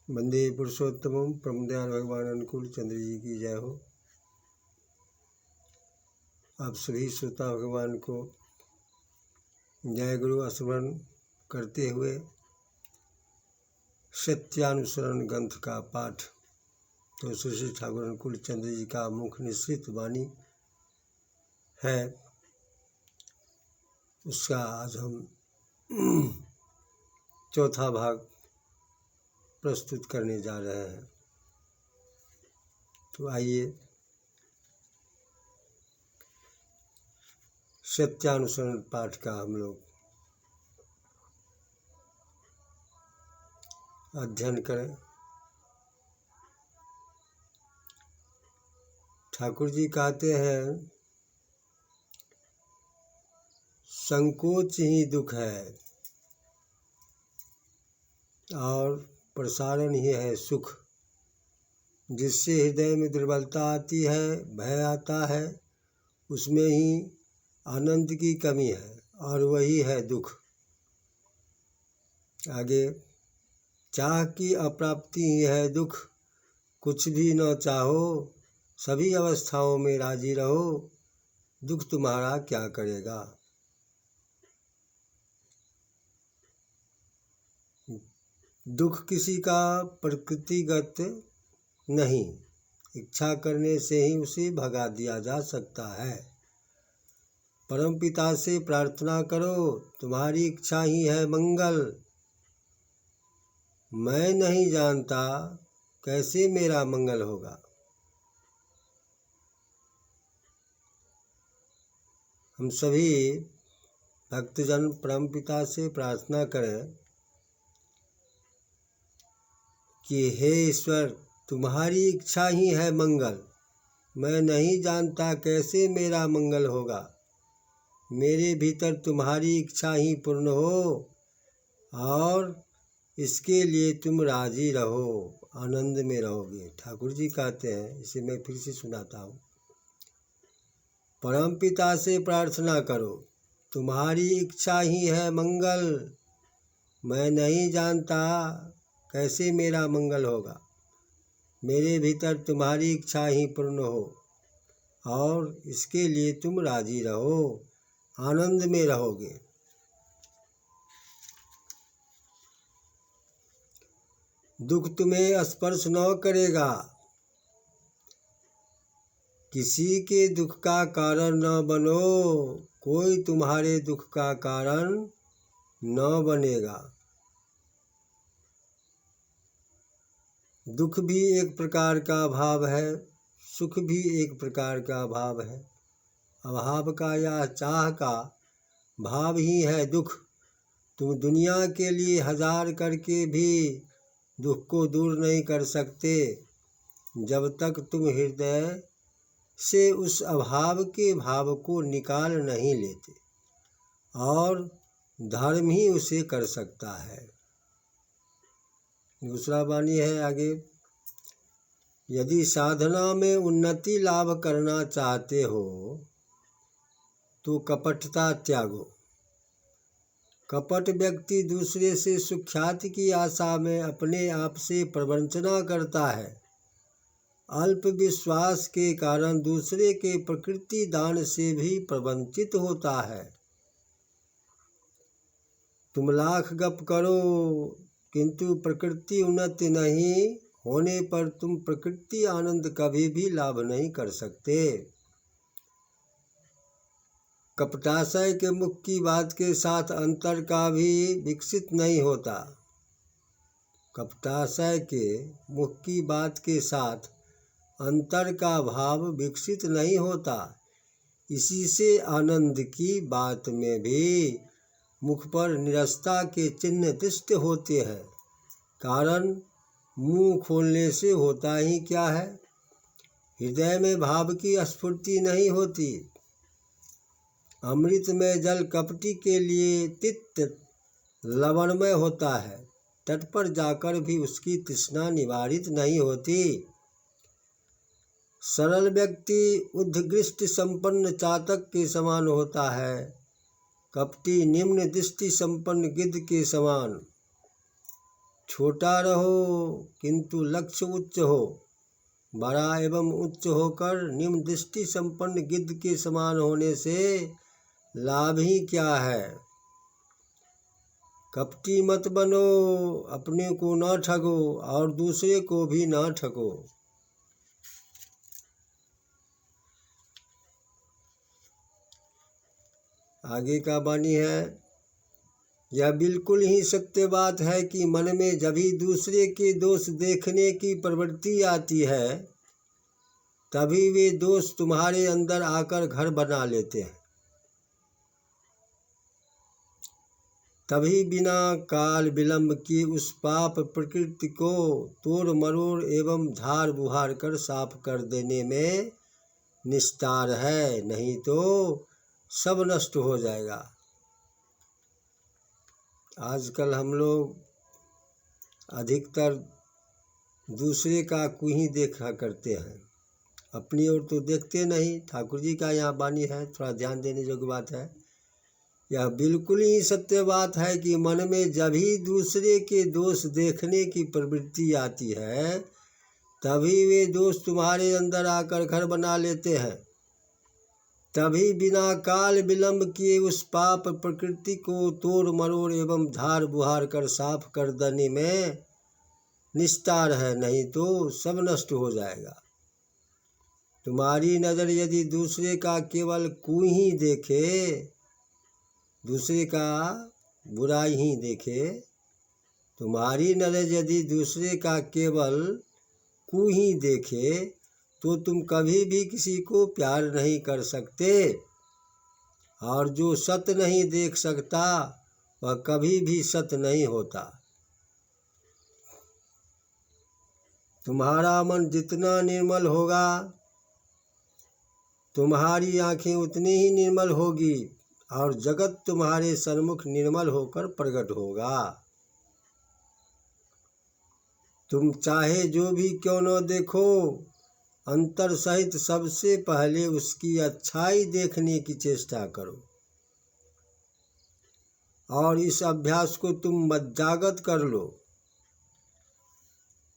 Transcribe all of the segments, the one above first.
वंदे पुरुषोत्तमम परमदयाल भगवान अनुकूल चंद्र जी की जय हो। आप सभी श्रोता भगवान को जय गुरु स्मरण करते हुए सत्यानुसरण ग्रंथ का पाठ तो श्री ठाकुर अनुकूल चंद्र जी का मुख निश्रित वाणी है, उसका आज हम चौथा भाग प्रस्तुत करने जा रहे हैं। तो आइए सत्यानुसरण पाठ का हम लोग अध्ययन करें। ठाकुर जी कहते हैं, संकोच ही दुख है और प्रसारण ही है सुख। जिससे हृदय में दुर्बलता आती है, भय आता है, उसमें ही आनंद की कमी है और वही है दुख। आगे, चाह की अप्राप्ति ही है दुख। कुछ भी न चाहो, सभी अवस्थाओं में राजी रहो, दुख तुम्हारा क्या करेगा। दुख किसी का प्रकृतिगत नहीं, इच्छा करने से ही उसे भगा दिया जा सकता है। परमपिता से प्रार्थना करो, तुम्हारी इच्छा ही है मंगल। मैं नहीं जानता कैसे मेरा मंगल होगा। हम सभी भक्तजन परमपिता से प्रार्थना करें कि हे ईश्वर, तुम्हारी इच्छा ही है मंगल। मैं नहीं जानता कैसे मेरा मंगल होगा। मेरे भीतर तुम्हारी इच्छा ही पूर्ण हो और इसके लिए तुम राजी रहो, आनंद में रहोगे। ठाकुर जी कहते हैं, इसे मैं फिर से सुनाता हूँ। परमपिता से प्रार्थना करो, तुम्हारी इच्छा ही है मंगल। मैं नहीं जानता कैसे मेरा मंगल होगा। मेरे भीतर तुम्हारी इच्छा ही पूर्ण हो और इसके लिए तुम राजी रहो, आनंद में रहोगे। दुख तुम्हें स्पर्श न करेगा। किसी के दुख का कारण न बनो, कोई तुम्हारे दुख का कारण न बनेगा। दुख भी एक प्रकार का भाव है, सुख भी एक प्रकार का भाव है। अभाव का या चाह का भाव ही है दुख। तुम दुनिया के लिए हजार करके भी दुख को दूर नहीं कर सकते, जब तक तुम हृदय से उस अभाव के भाव को निकाल नहीं लेते, और धर्म ही उसे कर सकता है। दूसरा वाणी है आगे, यदि साधना में उन्नति लाभ करना चाहते हो तो कपटता त्यागो। कपट व्यक्ति दूसरे से सुख्याति की आशा में अपने आप से प्रवंचना करता है। अल्प विश्वास के कारण दूसरे के प्रकृति दान से भी प्रवंचित होता है। तुम लाख गप करो, किंतु प्रकृति उन्नति नहीं होने पर तुम प्रकृति आनंद कभी भी लाभ नहीं कर सकते। कपटाशय के मुख की बात के साथ अंतर का भी विकसित नहीं होता। कपटाशय के मुख की बात के साथ अंतर का भाव विकसित नहीं होता। इसी से आनंद की बात में भी मुख पर निरस्ता के चिन्ह दृष्ट होते हैं। कारण मुंह खोलने से होता ही क्या है, हृदय में भाव की स्फूर्ति नहीं होती। अमृत में जल कपटी के लिए तिक्त लवणमय होता है, तट पर जाकर भी उसकी तृष्णा निवारित नहीं होती। सरल व्यक्ति उद्घृष्ट संपन्न चातक के समान होता है, कपटी निम्न दृष्टि संपन्न गिद्ध के समान। छोटा रहो किंतु लक्ष्य उच्च हो। बड़ा एवं उच्च होकर निम्न दृष्टि संपन्न गिद्ध के समान होने से लाभ ही क्या है। कपटी मत बनो, अपने को न ठगो और दूसरे को भी न ठगो। आगे का वाणी है, यह बिल्कुल ही सत्य बात है कि मन में जब ही दूसरे के दोष देखने की प्रवृत्ति आती है तभी वे दोष तुम्हारे अंदर आकर घर बना लेते हैं। तभी बिना काल विलंब की उस पाप प्रकृति को तोड़ मरोड़ एवं झाड़ बुहार कर साफ कर देने में निस्तार है, नहीं तो सब नष्ट हो जाएगा। आजकल हम लोग अधिकतर दूसरे का कुही देखा करते हैं, अपनी ओर तो देखते नहीं। ठाकुर जी का यहाँ वाणी है, थोड़ा ध्यान देने योग्य बात है। यह बिल्कुल ही सत्य बात है कि मन में जब ही दूसरे के दोष देखने की प्रवृत्ति आती है तभी वे दोष तुम्हारे अंदर आकर घर बना लेते हैं। तभी बिना काल विलंब किए उस पाप प्रकृति को तोड़ मरोड़ एवं झाड़ बुहार कर साफ कर देने में निस्तार है, नहीं तो सब नष्ट हो जाएगा। तुम्हारी नज़र यदि दूसरे का केवल कुही देखे, दूसरे का बुराई ही देखे, तुम्हारी नज़र यदि दूसरे का केवल कुही देखे तो तुम कभी भी किसी को प्यार नहीं कर सकते। और जो सत्य नहीं देख सकता वह कभी भी सत्य नहीं होता। तुम्हारा मन जितना निर्मल होगा तुम्हारी आंखें उतनी ही निर्मल होगी और जगत तुम्हारे सन्मुख निर्मल होकर प्रकट होगा। तुम चाहे जो भी क्यों न देखो, अंतर सहित सबसे पहले उसकी अच्छाई देखने की चेष्टा करो। और इस अभ्यास को तुम मज्जागत कर लो।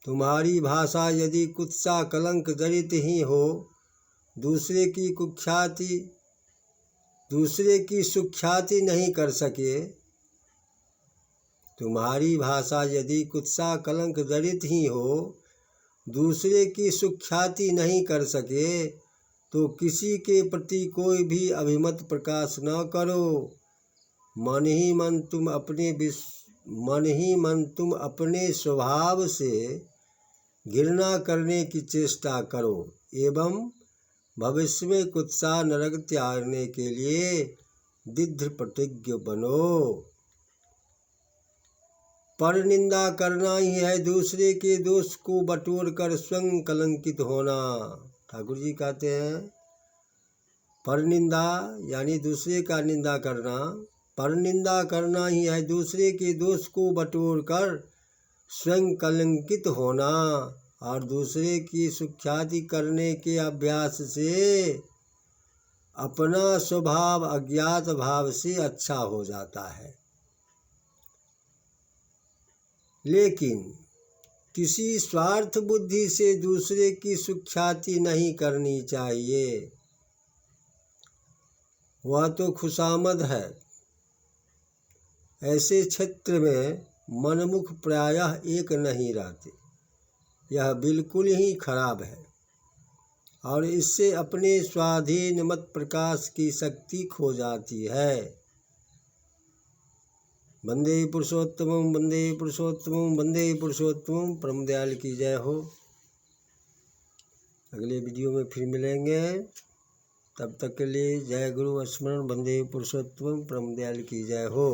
तुम्हारी भाषा यदि कुत्सा कलंक जनित ही हो, दूसरे की सुख्याति नहीं कर सके, तुम्हारी भाषा यदि कुत्सा कलंक जनित ही हो, दूसरे की सुख्याति नहीं कर सके, तो किसी के प्रति कोई भी अभिमत प्रकाश न करो। मन ही मन तुम अपने स्वभाव से घृणा करने की चेष्टा करो एवं भविष्य में कुत्सा नरक त्यागने के लिए दृढ़ प्रतिज्ञ बनो। पर निंदा करना ही है दूसरे के दोष को बटोर कर स्वयं कलंकित होना। ठाकुर जी कहते हैं पर निंदा यानी दूसरे का निंदा करना, पर निंदा करना ही है दूसरे के दोष को बटोर कर स्वयं कलंकित होना। और दूसरे की सुख्याति करने के अभ्यास से अपना स्वभाव अज्ञात भाव से अच्छा हो जाता है। लेकिन किसी स्वार्थ बुद्धि से दूसरे की सुख्याति नहीं करनी चाहिए, वह तो खुशामद है। ऐसे क्षेत्र में मनमुख प्रायः एक नहीं रहते, यह बिल्कुल ही खराब है और इससे अपने स्वाधीन मत प्रकाश की शक्ति खो जाती है। वंदे पुरुषोत्तमं वंदे पुरुषोत्तमं वंदे पुरुषोत्तमं। परम दयाल की जय हो। अगले वीडियो में फिर मिलेंगे, तब तक के लिए जय गुरु स्मरण। वंदे पुरुषोत्तमं। परम दयाल की जय हो।